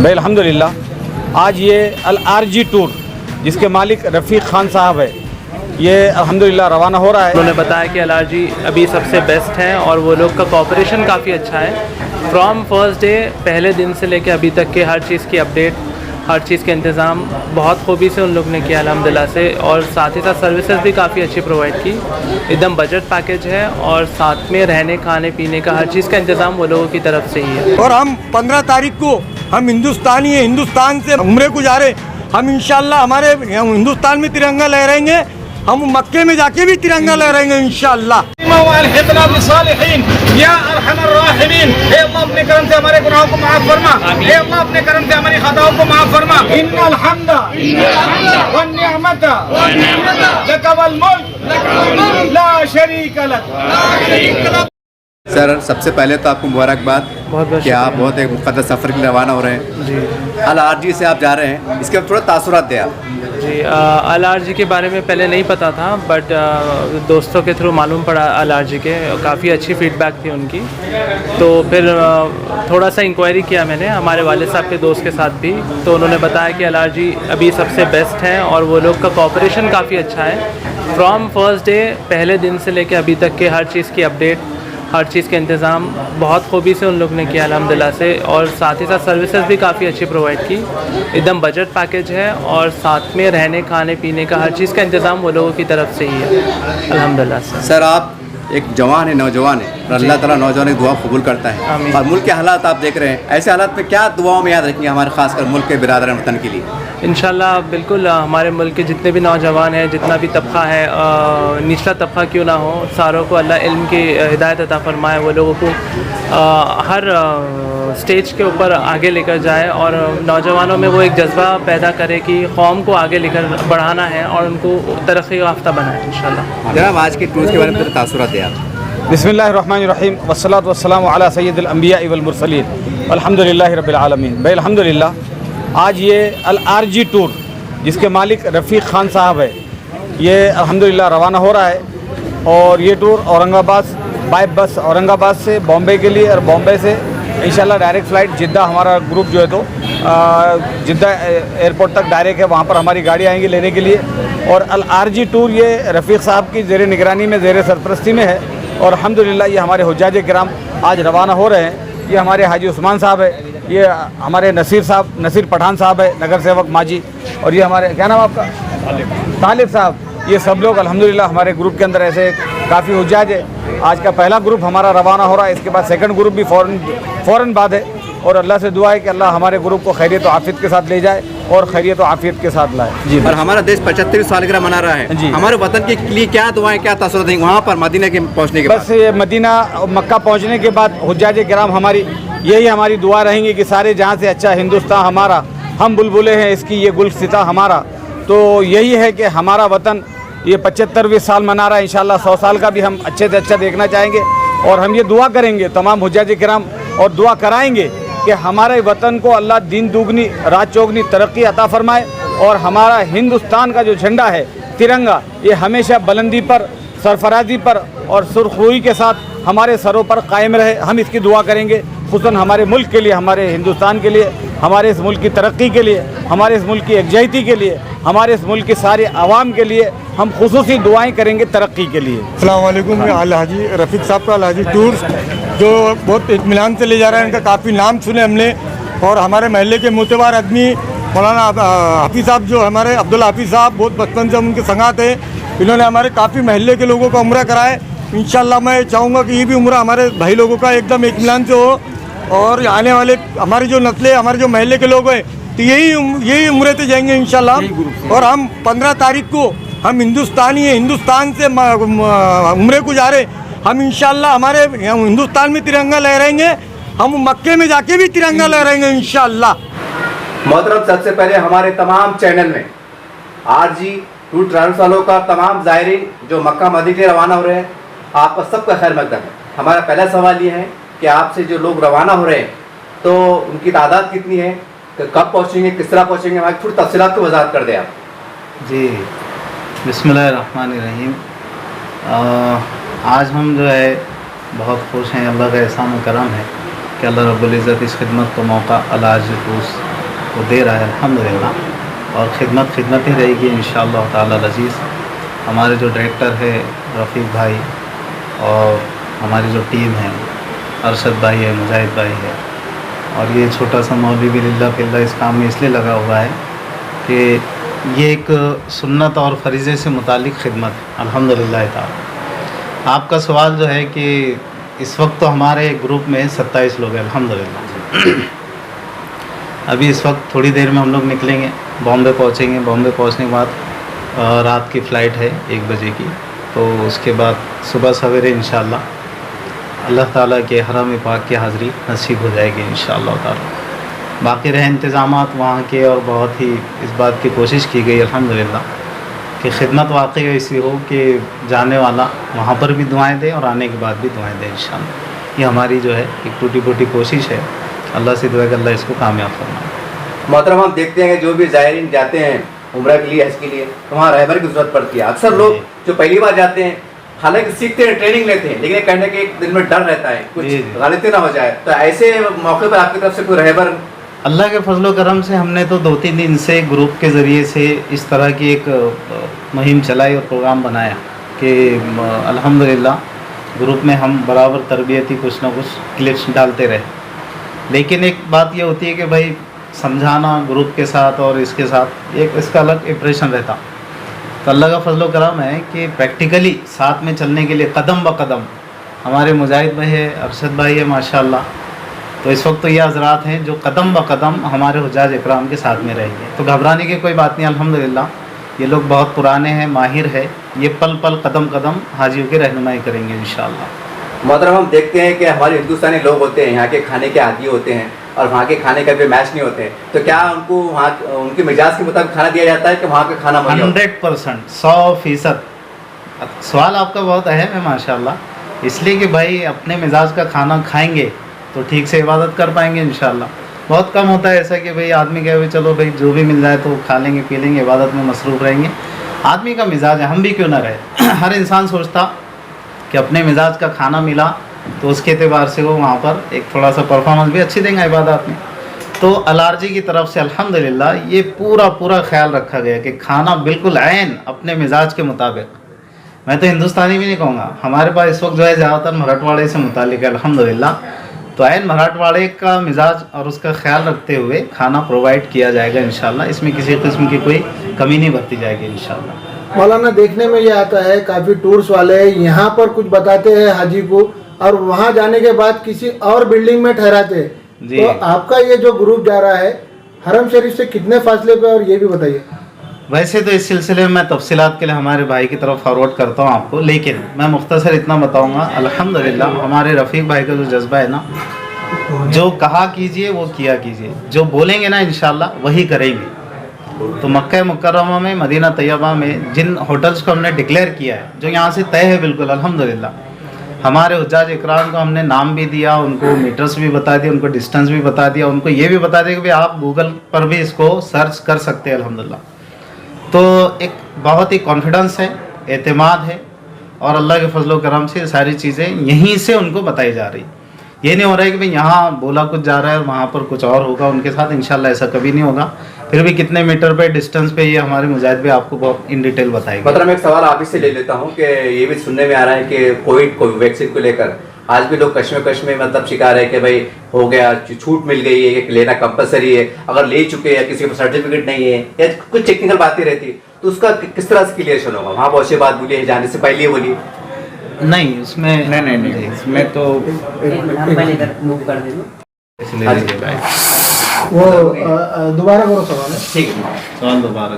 भाई अल्हम्दुलिल्लाह आज ये अल-आरजी टूर जिसके मालिक रफ़ीक ख़ान साहब है, ये अल्हम्दुलिल्लाह रवाना हो रहा है। उन्होंने बताया कि अल-आरजी अभी सबसे बेस्ट हैं और वो लोग का कोऑपरेशन काफ़ी अच्छा है। फ्रॉम फर्स्ट डे पहले दिन से लेकर अभी तक के हर चीज़ की अपडेट, हर चीज़ के इंतज़ाम बहुत खूबी से उन लोग ने किया अल्हम्दुलिल्लाह से, और साथ ही साथ सर्विसेज भी काफ़ी अच्छी प्रोवाइड की। एकदम बजट पैकेज है और साथ में रहने खाने पीने का हर चीज़ का इंतज़ाम वो लोगों की तरफ से ही है। और हम 15 तारीख को हम हिंदुस्तानी है, हिंदुस्तान से उम्रे को जा रहे, हम इंशाल्लाह हमारे हिंदुस्तान में तिरंगा लहराएंगे, हम मक्के में जाके भी तिरंगा लहराएंगे इंशाल्लाह। या अरहमर राहिमीन, हे अल्लाह अपने करम से हमारे गुनाहों को माफ फरमा, हे अल्लाह अपने करम से हमारी खताओं को माफ फरमा। इन्नल हम्दा वन निअमता लक वल मुल्क ला शरीका लक। सर सबसे पहले तो आपको मुबारकबाद बहुत कि आप बहुत एक मुक़द्दस सफ़र के लिए रवाना हो रहे हैं। जी अल-आरजी से आप जा रहे हैं, इसके थोड़ा तासुरात दें आप। जी, अल-आरजी के बारे में पहले नहीं पता था, बट दोस्तों के थ्रू मालूम पड़ा अल-आरजी के, काफ़ी अच्छी फ़ीडबैक थी उनकी। तो फिर थोड़ा सा इंक्वायरी किया मैंने हमारे वालिद साहब के दोस्त के साथ भी, तो उन्होंने बताया कि अल-आरजी अभी सबसे बेस्ट हैं और वो लोग का कोऑपरेशन काफ़ी अच्छा है। फ्रॉम फर्स्ट डे पहले दिन से लेकर अभी तक के हर चीज़ की अपडेट, हर चीज़ के इंतज़ाम बहुत खूबी से उन लोग ने किया अल्हम्दुलिल्लाह से, और साथ ही साथ सर्विसेज भी काफ़ी अच्छी प्रोवाइड की। एकदम बजट पैकेज है और साथ में रहने खाने पीने का हर चीज़ का इंतज़ाम वो लोगों की तरफ से ही है अल्हम्दुलिल्लाह से। सर आप एक जवान है, नौजवान है, और अल्लाह ताला नौजवान की दुआ कबूल करता है। आमीन। और मुल्क के हालात आप देख रहे हैं, ऐसे हालात में क्या दुआओं में याद रखेंगे हमारे खासकर मुल्क के बिरादरान वतन के लिए? इंशाल्लाह बिल्कुल हमारे मुल्क के जितने भी नौजवान हैं, जितना भी तबका है, निचला तबका क्यों ना हो, सारों को अल्लाह इल्म की हिदायत अता फरमाए, वो लोगों को हर स्टेज के ऊपर आगे लेकर जाए और नौजवानों में वो एक जज्बा पैदा करे कि कौम को आगे लेकर बढ़ाना है और उनको तरक्की याफ्ता बनाए इंशाल्लाह। जनाब आज के टूर के बारे में थोड़ा तासुरात दें आप। बिस्मिल्लाहिर्रहमानिर्रहीम वस्सलातु वस्सलामु अला सय्यिदिल अंबिया वल मुरसलीन अल्हम्दुलिल्लाहि रब्बिल आलमीन। भाई अल्हम्दुलिल्लाह आज ये अल-आरजी टूर जिसके मालिक रफ़ीक ख़ान साहब है, ये अल्हम्दुलिल्लाह रवाना हो रहा है। और ये टूर औरंगाबाद बाय बस औरंगाबाद से बॉम्बे के लिए और बॉम्बे से इंशाल्लाह डायरेक्ट फ़्लाइट जिद्दा, हमारा ग्रुप जो है तो जिद्दा एयरपोर्ट तक डायरेक्ट है, वहाँ पर हमारी गाड़ी आएंगी लेने के लिए। और अल-आरजी टूर ये रफ़ीक साहब की ज़ेर निगरानी में, ज़ेर सरपरस्ती में है और अल्हम्दुलिल्लाह ये हमारे हुज्जाज किराम आज रवाना हो रहे हैं। ये हमारे हाजी उस्मान साहब है, ये हमारे नसीर पठान साहब है, नगर सेवक माजी, और ये हमारे क्या नाम आपका तालिब साहब, ये सब लोग अल्हम्दुलिल्लाह हमारे ग्रुप के अंदर ऐसे काफ़ी हुज्जाज है। आज का पहला ग्रुप हमारा रवाना हो रहा है, इसके बाद सेकंड ग्रुप भी फ़ौरन बाद है, और अल्लाह से दुआ है कि अल्लाह हमारे ग्रुप को खैरियत और आफियत के साथ ले जाए और खैरियत और आफियत के साथ लाए। जी, और हमारा देश 75वीं सालगिरह मना रहा है जी। हमारे वतन के लिए क्या दुआएं, क्या तासुरात देंगे वहाँ पर मदीना के पहुँचने के बाद? बस ये मदीना मक्का पहुँचने के बाद हुज्जाज किराम हमारी यही हमारी दुआ रहेंगी कि सारे जहाँ से अच्छा हिंदुस्तान हमारा, हम बुलबुलें हैं इसकी, ये गुलसिता हमारा। तो यही है कि हमारा वतन ये 75वें साल मना रहा है, इंशाल्लाह 100 साल का भी हम अच्छे से अच्छा देखना चाहेंगे। और हम ये दुआ करेंगे तमाम हुज्जाज किराम, और दुआ कराएंगे कि हमारे वतन को अल्लाह दिन दुगनी रात चौगनी तरक्की अता फरमाए, और हमारा हिंदुस्तान का जो झंडा है तिरंगा, ये हमेशा बुलंदी पर, सरफराजी पर और सुरखरुई के साथ हमारे सरों पर कायम रहे। हम इसकी दुआ करेंगे खुसूसन हमारे मुल्क के लिए, हमारे हिंदुस्तान के लिए, हमारे इस मुल्क की तरक्की के लिए, हमारे इस मुल्क की एकजहती के लिए, हमारे इस मुल्क की सारे आवाम के लिए हम खुसूसी दुआएं करेंगे तरक्की के लिए। अस्सलाम वालेकुम। अल-हाजी रफ़ीक साहब का अल-हाजी टूर जो बहुत इत्मीनान से ले जा रहा है, इनका काफ़ी नाम सुने हमने, और हमारे महल्ले के मोतबार आदमी मौलाना हाफिज़ साहब जो हमारे अब्दुल्ला हाफिज़ साहब, बहुत बचपन से हम उनके संगात हैं, इन्होंने हमारे काफ़ी महल्ले के लोगों का उम्रा कराए। इंशाल्लाह मैं चाहूँगा कि ये भी उम्रा हमारे भाई लोगों का एकदम इत्मीनान से हो, और आने वाले हमारी जो नस्लें, हमारे जो महल्ले के लोग हैं, तो यही उम्रे से जाएंगे इंशाल्लाह। और हम 15 तारीख को हम हिंदुस्तानी है, हिंदुस्तान से उम्रे को जा रहे, हम इंशाल्लाह हमारे हिंदुस्तान में तिरंगा लहराएंगे, हम मक्के में जाके भी तिरंगा लहराएंगे इंशाल्लाह। मोहतरम, सबसे पहले हमारे तमाम चैनल में आरजी टूर ट्रैवल्स वालों का तमाम ज़ायरीन जो मक्का मदीना के रवाना हो रहे हैं, आपका सबका खैर मकदम है। हमारा पहला सवाल ये है कि आपसे जो लोग रवाना हो रहे हैं तो उनकी तादाद कितनी है, कब पहुँचेंगे, किस तरह पहुँचेंगे, हमारी थोड़ी तफसीलात को वजाहत कर दें आप। जी, बिस्मिल्लाहिर्रहमानिर्रहीम। आज हम जो है बहुत खुश हैं, अल्लाह का एहसान व करम है कि अल्लाह रब्बुल इज़्ज़त इस खिदमत का मौका अल-आरजी टूर्स वो दे रहा है अल्हम्दुलिल्लाह। और खिदमत ही रहेगी इंशाअल्लाह ताला अज़ीज़। हमारे जो डायरेक्टर है रफ़ीक भाई और हमारी जो टीम है अरशद भाई है, मुजाहिद भाई है, और ये छोटा सा मौलवी भी लिल्लाह फिल्लाह इस काम में इसलिए लगा हुआ है कि ये एक सुन्नत और फरीज़े से मुतालिक खिदमत है अल्हम्दुलिल्लाह ताला। आपका सवाल जो है कि इस वक्त तो हमारे ग्रुप में 27 लोग हैं अल्हम्दुलिल्लाह। अभी इस वक्त थोड़ी देर में हम लोग निकलेंगे, बॉम्बे पहुंचेंगे। बॉम्बे पहुंचने के बाद रात की फ़्लाइट है 1 बजे की, तो उसके बाद सुबह सवेरे इंशाअल्लाह अल्लाह ताला के हरम पाक की हाज़िरी नसीब हो जाएगी इंशाअल्लाह ताला। बाकी रहे इंतज़ामात वहाँ के, और बहुत ही इस बात की कोशिश की गई अल्हम्दुलिल्लाह कि खिदमत वाकई ऐसी हो कि जाने वाला वहाँ पर भी दुआएं दे और आने के बाद भी दुआएं दे इंशाअल्लाह। ये हमारी जो है एक टूटी फूटी कोशिश है। अल्लाह से दुआ कि अल्लाह इसको कामयाब फरमाए। मोहतरम, हम देखते हैं कि जो भी ज़ायरीन जाते हैं उम्रा के लिए, हज के लिए, तो वहाँ रहबर की ज़रूरत पड़ती है। अक्सर लोग जो पहली बार जाते हैं, हालांकि सीखते हैं, ट्रेनिंग लेते हैं, लेकिन कहने के एक दिल में डर रहता है कुछ गलती ना हो जाए, तो ऐसे मौके पर आपकी तरफ से कोई रहबर? अल्लाह के फजल करम से हमने तो 2-3 दिन से ग्रुप के ज़रिए से इस तरह की एक मुहिम चलाई और प्रोग्राम बनाया कि अल्हम्दुलिल्लाह ग्रुप में हम बराबर तरबियती कुछ ना कुछ क्लिप्स डालते रहे। लेकिन एक बात ये होती है कि भाई समझाना ग्रुप के साथ और इसके साथ एक इसका अलग इंप्रेशन रहता। तो अल्लाह का फजल करम है कि प्रैक्टिकली साथ में चलने के लिए कदम ब कदम हमारे मुजाहिद भाई है, अरशद भाई है माशाल्लाह। तो इस वक्त तो ये हज़रात हैं जो कदम ब कदम हमारे हुज्जाज इकराम के साथ में रहेंगे। तो घबराने की कोई बात नहीं, अल्हम्दुलिल्लाह ये लोग बहुत पुराने हैं, माहिर है, ये पल पल कदम कदम हाजियों की रहनुमाई करेंगे इंशाअल्लाह। मोहतरम, हम देखते हैं कि हमारे हिंदुस्तानी लोग होते हैं, यहाँ के खाने के आदी होते हैं और वहाँ के खाने का भी मैच नहीं होते हैं, तो क्या उनको वहाँ उनके मिजाज के मुताबिक खाना दिया जाता है कि वहाँ का खाना 100% 100%? सवाल आपका बहुत अहम है माशाल्लाह, इसलिए कि भाई अपने मिजाज का खाना खाएंगे तो ठीक से इबादत कर पाएंगे इंशाअल्लाह। बहुत कम होता है ऐसा कि भाई आदमी कहे भाई चलो भाई जो भी मिल जाए तो खा लेंगे पी लेंगे, इबादत में मसरूफ़ रहेंगे। आदमी का मिजाज है, हम भी क्यों ना रहे। हर इंसान सोचता कि अपने मिजाज का खाना मिला तो उसके एतबार से वो वहाँ पर एक थोड़ा सा परफॉर्मेंस भी अच्छी देंगे इबादत में। तो अलारजी की तरफ से अल्हम्दुलिल्लाह ये पूरा ख्याल रखा गया कि खाना बिल्कुल ऐन अपने मिजाज के मुताबिक। मैं तो हिंदुस्तानी भी नहीं कहूँगा, हमारे पास इस वक्त जो है ज़्यादातर मराठवाड़े से मुतालिक है अल्हम्दुलिल्लाह। तो ऐन मराठवाड़े का मिजाज और उसका ख्याल रखते हुए खाना प्रोवाइड किया जाएगा इंशाअल्लाह। इसमें किसी किस्म की कोई कमी नहीं बरती जाएगी इंशाअल्लाह। मौलाना, देखने में ये आता है काफ़ी टूर्स वाले यहाँ पर कुछ बताते हैं हाजी को और वहाँ जाने के बाद किसी और बिल्डिंग में ठहराते हैं। तो आपका ये जो ग्रुप जा रहा है हरम शरीफ से कितने फासले पे, और ये भी बताइए। वैसे तो इस सिलसिले में मैं तफसीलात के लिए हमारे भाई की तरफ फॉरवर्ड करता हूँ आपको, लेकिन मैं मुख्तसर इतना बताऊँगा अल्हम्दुलिल्लाह हमारे रफ़ीक भाई का जो जज्बा है ना, जो कहा कीजिए वो किया कीजिए, जो बोलेंगे ना इंशाअल्लाह वही करेंगे। तो मक्का मुकर्रमा में, मदीना तैयबा में जिन होटल्स को हमने डिक्लेयर किया है, जो यहाँ से तय है बिल्कुल अल्हम्दुलिल्लाह, हमारे हुज्जाज इकराम को हमने नाम भी दिया, उनको मीटर्स भी बता दिया, उनको डिस्टेंस भी बता दिया, उनको ये भी बता दिया कि भाई आप गूगल पर भी इसको सर्च कर सकते हैं अल्हम्दुलिल्लाह। तो एक बहुत ही कॉन्फिडेंस है, एतमाद है, और अल्लाह के फजल करम से सारी चीज़ें यहीं से उनको बताई जा रही। ये नहीं हो रहा है कि भाई यहाँ बोला कुछ जा रहा है और वहाँ पर कुछ और होगा उनके साथ, इंशाल्लाह ऐसा कभी नहीं होगा। फिर भी कितने मीटर पे डिस्टेंस पे, ये हमारे मुजाहिद भी आपको बहुत इन डिटेल बताएंगे। मतलब मैं एक सवाल आप ही से ले लेता हूँ कि ये भी सुनने में आ रहा है कि कोविड वैक्सीन को लेकर आज भी लोग कश्मकश में मतलब शिकार है कि भाई हो गया, छूट मिल गई है, लेना कंपलसरी है, अगर ले चुके हैं किसी को सर्टिफिकेट नहीं है या कुछ टेक्निकल बातें रहती तो उसका किस तरह से क्लियरेशन होगा? वहाँ बहुत सी बात बोली है, जाने से पहले बोली नहीं, उसमें नहीं इसमें तो वो दोबारा करो सवाल है। ठीक है, सवाल दोबारा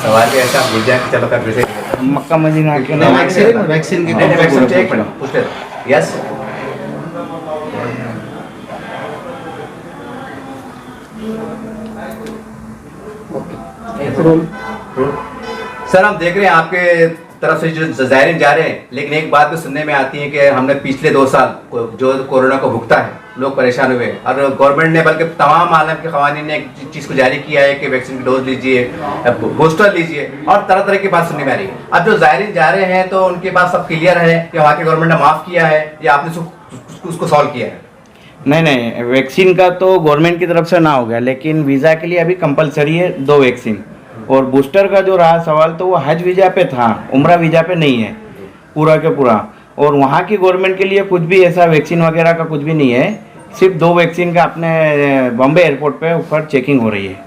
सवाल भी ऐसा भूल जाए चलो कर फिर मक्का मदीना के वैक्सीन की पूछ ले। यस सर, हम देख रहे हैं आपके तरफ से जो ज़ायरीन जा रहे हैं, लेकिन एक बात भी सुनने में आती है कि हमने पिछले 2 साल जो कोरोना को भुगता है, लोग परेशान हुए और गवर्नमेंट ने बल्कि तमाम आलम के क़वानीन ने एक चीज़ को जारी किया है कि वैक्सीन की डोज लीजिए, बूस्टर लीजिए, और तरह तरह की बात सुनने में आ रही है। अब जो ज़ायरीन जा रहे हैं तो उनके पास सब क्लियर है कि वहाँ की गवर्नमेंट ने माफ़ किया है या आपने उसको सॉल्व किया है? नहीं नहीं, वैक्सीन का तो गवर्नमेंट की तरफ से ना हो गया, लेकिन वीज़ा के लिए अभी कंपलसरी है 2 वैक्सीन। और बूस्टर का जो रहा सवाल तो वो हज वीज़ा पे था, उम्रा वीज़ा पे नहीं है पूरा के पूरा। और वहाँ की गवर्नमेंट के लिए कुछ भी ऐसा वैक्सीन वगैरह का कुछ भी नहीं है, सिर्फ 2 वैक्सीन का अपने बॉम्बे एयरपोर्ट पे ऊपर चेकिंग हो रही है।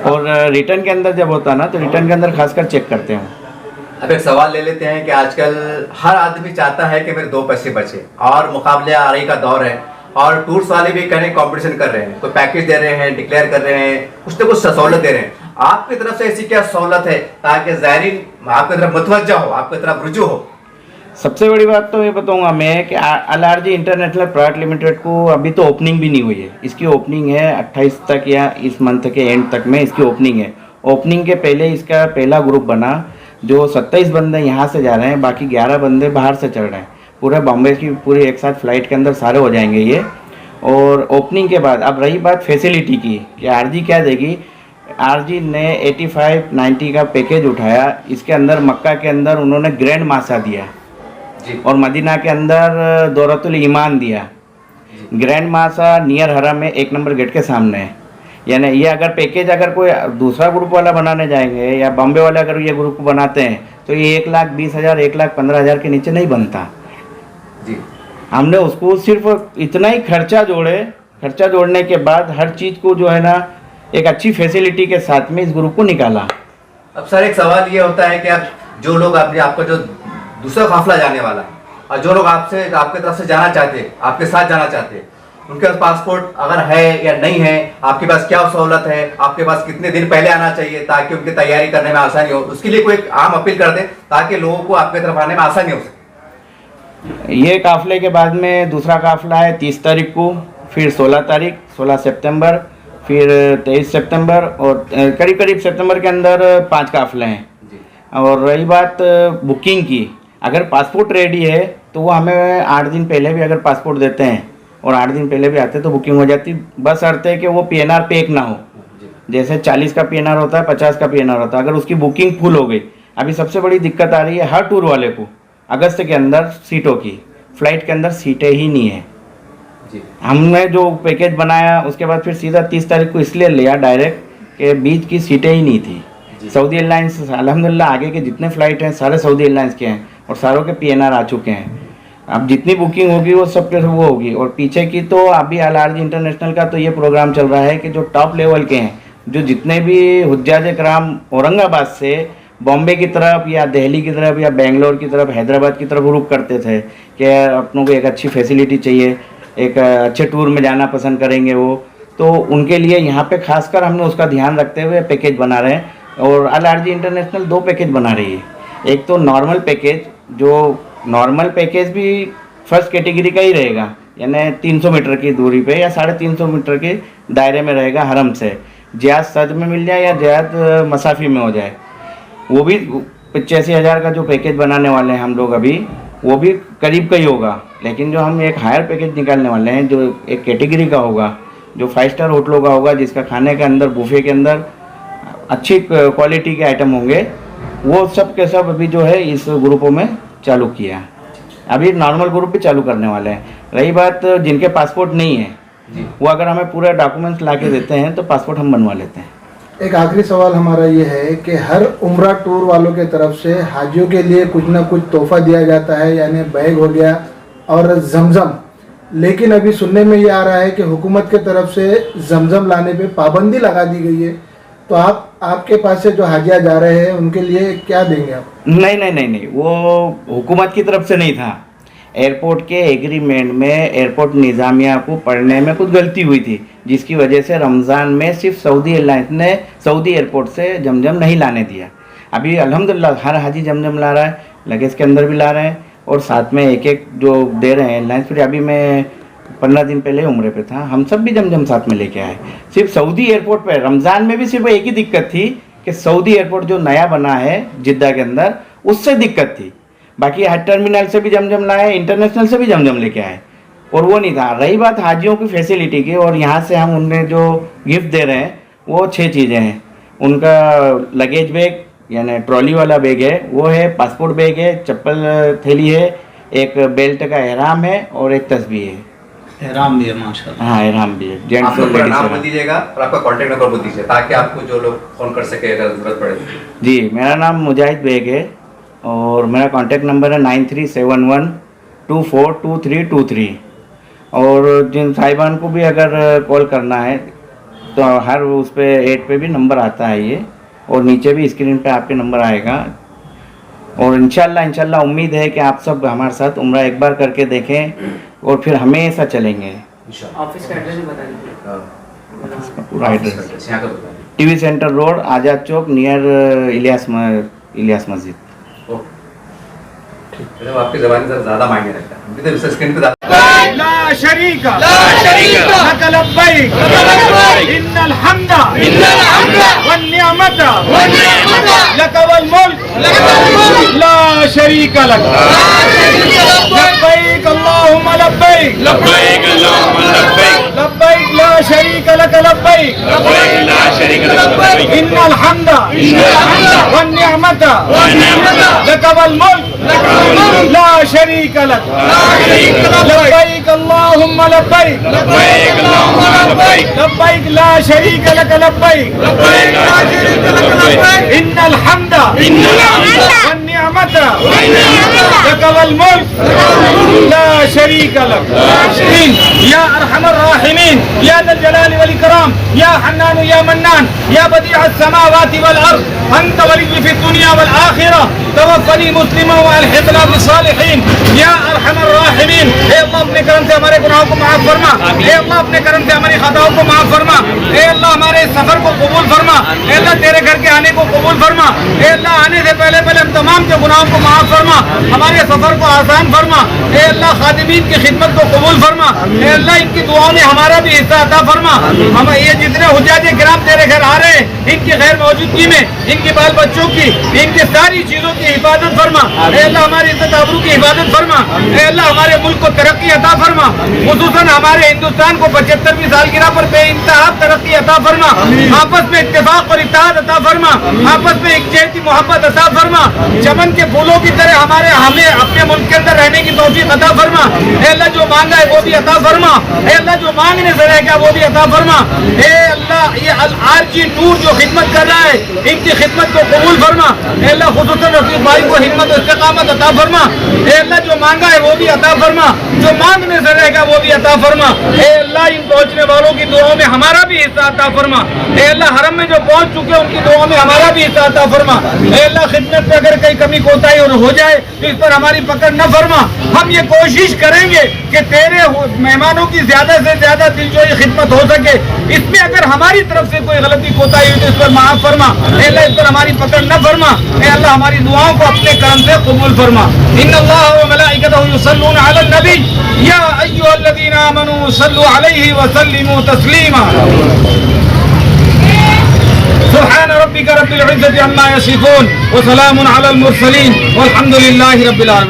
और रिटर्न के अंदर जब होता है ना, तो रिटर्न के अंदर खासकर चेक करते हैं। अब एक सवाल ले लेते हैं कि आजकल हर आदमी चाहता है कि मेरे 2 पैसे बचे, और मुकाबले आरई का दौर है, और टूर्स वाले भी करें कंपटीशन कर रहे हैं, कोई पैकेज दे रहे हैं, डिक्लेयर कर रहे हैं, कुछ ना कुछ सहूलत दे रहे हैं। आपकी तरफ से ऐसी क्या सहूलत है ताकि ज़ायरीन आपकी तरफ मुतवज्जा हो, आपकी तरफ रुजू हो? सबसे बड़ी बात तो ये बताऊंगा मैं कि LRG इंटरनेशनल प्राइवेट लिमिटेड को अभी तो ओपनिंग भी नहीं हुई है। इसकी ओपनिंग है 28 तक या इस मंथ के एंड तक में इसकी ओपनिंग है। ओपनिंग के पहले इसका पहला ग्रुप बना, जो 27 बंदे यहाँ से जा रहे हैं, बाकी 11 बंदे बाहर से चढ़ रहे हैं। पूरे बॉम्बे की पूरी एक साथ फ्लाइट के अंदर सारे हो जाएंगे ये। और ओपनिंग के बाद अब रही बात फैसिलिटी की कि RG क्या देगी। RG ने 85-90 का पैकेज उठाया, इसके अंदर मक्का के अंदर उन्होंने ग्रैंड मासा दिया और मदीना के अंदर दौरतुल ईमान दिया। ग्रैंड मासा नियर हरम में 1 नंबर गेट के सामने है। यानी ये अगर पैकेज अगर कोई दूसरा ग्रुप वाला बनाने जाएंगे या बॉम्बे वाले अगर ये ग्रुप बनाते हैं तो ये 1,20,000 1,15,000 के नीचे नहीं बनता जी। हमने उसको सिर्फ इतना ही खर्चा जोड़े, खर्चा जोड़ने के बाद हर चीज़ को जो है ना एक अच्छी फैसिलिटी के साथ में इस ग्रुप को निकाला। अब सर एक सवाल ये होता है कि अब जो लोग आपका जो दूसरा काफिला जाने वाला और जो लोग आपसे आपके तरफ से जाना चाहते हैं, आपके साथ जाना चाहते हैं, उनके पास पासपोर्ट अगर है या नहीं है, आपके पास क्या सहूलत है, आपके पास कितने दिन पहले आना चाहिए ताकि उनकी तैयारी करने में आसानी हो, उसके लिए कोई आम अपील कर दें ताकि लोगों को आपकी तरफ आने में आसानी हो सके। ये काफिले के बाद में दूसरा काफिला है 30 तारीख को, फिर 16 तारीख, 16 सितंबर, फिर 23 सितंबर और करीब करीब सितंबर के अंदर 5 काफिले हैं। और रही बात बुकिंग की, अगर पासपोर्ट रेडी है तो वो हमें 8 दिन पहले भी अगर पासपोर्ट देते हैं और 8 दिन पहले भी आते तो बुकिंग हो जाती। बस अर्थ है कि वो PNR पेक ना हो, जैसे 40 का PNR होता है, 50 का PNR होता है, अगर उसकी बुकिंग फुल हो गई। अभी सबसे बड़ी दिक्कत आ रही है हर टूर वाले को अगस्त के अंदर सीटों की, फ्लाइट के अंदर सीटें ही नहीं है। हमने जो पैकेज बनाया उसके बाद फिर सीधा 30 तारीख को इसलिए लिया डायरेक्ट कि बीच की सीटें ही नहीं थी। सऊदी एयरलाइंस अल्हम्दुलिल्लाह आगे के जितने फ़्लाइट हैं सारे सऊदी एयरलाइंस के हैं और सारों के PNR आ चुके हैं। अब जितनी बुकिंग होगी वो सब के सब वो होगी। और पीछे की तो अभी LRG इंटरनेशनल का तो ये प्रोग्राम चल रहा है कि जो टॉप लेवल के हैं, जो जितने भी हुज्जाज कराम औरंगाबाद से बॉम्बे की तरफ या दिल्ली की तरफ या बेंगलोर की तरफ, हैदराबाद की तरफ रुक करते थे कि अपनों को एक अच्छी फैसिलिटी चाहिए, एक अच्छे टूर में जाना पसंद करेंगे वो, तो उनके लिए यहाँ पे खासकर हमने उसका ध्यान रखते हुए पैकेज बना रहे हैं। और LRG इंटरनेशनल 2 पैकेज बना रही है। एक तो नॉर्मल पैकेज, जो नॉर्मल पैकेज भी फर्स्ट कैटेगरी का ही रहेगा, यानी 300 मीटर की दूरी पे या 350 मीटर के दायरे में रहेगा हरम से, ज़्याद सद में मिल जाए या ज़्याद मसाफी में हो जाए। वो भी 85,000 का जो पैकेज बनाने वाले हैं हम लोग अभी, वो भी करीब का ही होगा। लेकिन जो हम एक हायर पैकेज निकालने वाले हैं जो एक कैटेगरी का होगा, जो 5 स्टार होटलों का होगा, जिसका खाने के अंदर बुफे के अंदर अच्छी क्वालिटी के आइटम होंगे, वो सब के सब अभी जो है इस ग्रुपों में चालू किया। अभी नॉर्मल ग्रुप भी चालू करने वाले हैं। रही बात जिनके पासपोर्ट नहीं है, वो अगर हमें पूरा डॉक्यूमेंट्स ला के देते हैं तो पासपोर्ट हम बनवा लेते हैं। एक आखिरी सवाल हमारा ये है कि हर उम्रा टूर वालों के तरफ से हाजियों के लिए कुछ ना कुछ तोहफा दिया जाता है, यानी बैग हो गया और जमजम, लेकिन अभी सुनने में ये आ रहा है कि हुकूमत के तरफ से जमजम लाने पे पाबंदी लगा दी गई है, तो आपके पास से जो हाजिया जा रहे हैं उनके लिए क्या देंगे आप? नहीं, वो हुकूमत की तरफ से नहीं था। एयरपोर्ट के एग्रीमेंट में एयरपोर्ट निज़ामिया को पढ़ने में कुछ गलती हुई थी, जिसकी वजह से रमज़ान में सिर्फ सऊदी एयरलाइंस ने सऊदी एयरपोर्ट से जमजम नहीं लाने दिया। अभी अल्हम्दुलिल्लाह हर हाजी जमजम ला रहा है, लगेज के अंदर भी ला रहे हैं और साथ में एक जो दे रहे हैं एयरलाइंस। फिर अभी मैं 15 दिन पहले उम्रे पे था, हम सब भी जमजम साथ में लेके आए। सिर्फ सऊदी एयरपोर्ट पर रमज़ान में भी सिर्फ एक ही दिक्कत थी कि सऊदी एयरपोर्ट जो नया बना है जिद्दा के अंदर, उससे दिक्कत थी। बाकी हर टर्मिनल से भी जमजम लाए, इंटरनेशनल से भी जमजम लेके आए और वो नहीं था। रही बात हाजियों की फैसिलिटी की, और यहाँ से हम उन्हें जो गिफ्ट दे रहे हैं वो 6 चीज़ें हैं। उनका लगेज बैग यानी ट्रॉली वाला बैग है, वो है, पासपोर्ट बैग है, चप्पल थैली है, एक बेल्ट का एहराम है और एक तस्बीह है। एहराम भी है माशाल्लाह। हाँ एहराम भी है, जेंट्स आप और अपना लेडीज नाम बोल एहराम। दीजिएगा और आपका कॉन्टैक्ट नंबर बोल दीजिए ताकि आपको जो लोग फ़ोन कर सके अगर ज़रूरत पड़े। जी मेरा नाम मुजाहिद बेग है और मेरा कॉन्टैक्ट नंबर है 9371242323। और जिन साहिबान को भी अगर कॉल करना है तो हर उस पे एड पे भी नंबर आता है ये, और नीचे भी स्क्रीन पे आपके नंबर आएगा। और इंशाल्लाह उम्मीद है कि आप सब हमारे साथ उम्रा एक बार करके देखें और फिर हमेशा चलेंगे। ऑफिस का एड्रेस बता दीजिए। पूरा एड्रेस यहाँ का बता दीजिए। टीवी सेंटर रोड, आज़ाद चौक, नियर इलियास मस्जिद। तो आपकी ज़बान से ज़्यादा मायने रखता है, अभी तो स्क्रीन पे ला शरीका लक लब्बैक इन्नल हम्दा वन निअमता लक वल मुल्क ला शरीका लक लब्बैक अल्लाहुम्मा लब्बैक लब्बैक ला शरीका लक लब्बैक इन्नल हम्दा वन निअमता लक वल मुल्क ला शरीका लक लब्बैक अल्लाहुम्मा लब्बैक लब्बैक ला शरीक लक लब्बैक इन्नल हम्दा वन निअमता लक वल मुल्क ला शरीक लक। या अरहमर राहिमीन या ज़ल जलाल वल इकराम या हन्नान या मन्नान या बदीअ अस्समावाति वल अर्द अंत वलिय्य फिद दुनिया वल आखिरह तवफ़्फ़नी मुस्लिमा व अल्हिक़ना बिस्सालिहीन। या अरहमर राहिमीन, हे अल्लाह अपने करम से हमारे गुनाहों को माफ फरमा, हे अल्लाह अपने करम से हमारी खताओं को माफ फरमा, हे अल्लाह हमारे सफर को कबूल फरमा, हे अल्लाह तेरे घर के आने को कबूल फरमा, हे अल्लाह आने से पहले हम तमाम के गुनाहों को माफ फरमा, हमारे सफर को आसान फरमा, हे अल्लाह खादिमीन की खिदमत को कबूल फरमा, हे अल्लाह इनकी दुआओं में हमारा भी हिस्सा अता फरमा। हम ये जितने हुज्जाज किराम तेरे घर आ रहे हैं इनकी गैर मौजूदगी में इनके बाल बच्चों की इनकी सारी चीजों की हिफाजत फरमा, हे अल्लाह हमारी इज्जत आबरू की हिफाजत फरमा, हे अल्लाह हमारे मुल्क को तरक्की अता फरमा, खुसूसन हमारे हिंदुस्तान को 75वीं सालगिरह पर बेइंतहा तरक्की अता फरमा, आपस में इत्तेफाक और इत्तेहाद अता फरमा, आपस में एकजुहती मोहब्बत अता फरमा, चमन के फूलों की तरह हमें अपने मुल्क के अंदर रहने की तौफीक अता फरमा, हे अल्लाह जो मांगा है वो भी अता फरमा, हे अल्लाह जो मांगने से रह गया वो भी अता फरमा, हे अल्लाह ये आरजी टूर जो खिदमत कर रहा है इनकी खिदमत को कबूल फरमा, हे अल्लाह खुसूसन रफीक भाई को हिम्मत और इस्तिकामत अता फरमा, हे अल्लाह जो मांगा है वो भी अता फरमा, जो मांगने से रहेगा वो भी अता फरमा, हे अल्लाह इन पहुंचने वालों की दुआओं में हमारा भी हिस्सा अता फरमा, हे अल्लाह हरम में जो पहुंच चुके उनकी दुआओं में हमारा भी हिस्सा अता फरमा, हे अल्लाह खिदमत में अगर कहीं कमी कोताही और हो जाए तो इस पर हमारी पकड़ न फरमा। हम ये कोशिश करेंगे कि तेरे मेहमानों की ज्यादा से ज्यादा दिलजोई खिदमत हो सके, इसमें अगर हमारी तरफ से कोई गलती कोताही हुई तो इस पर माफ फरमा, हे अल्लाह इस पर हमारी पकड़ न फरमा, हे अल्लाह हमारी दुआओं को अपने करम से कबूल फरमा। इन्नल्लाह व मलाइकतहु युसल्लूना अलन नबी या अय्युहल्लज़ीना आमनू सल्लु अलैहि व सल्लिमू तस्लीमा। सुब्हान रब्बिका रब्बिल इज्जति अम्मा यसिफून व सलामुन अलल मुरसलीन वल्हम्दुलिल्लाहि रब्बिल आलमीन।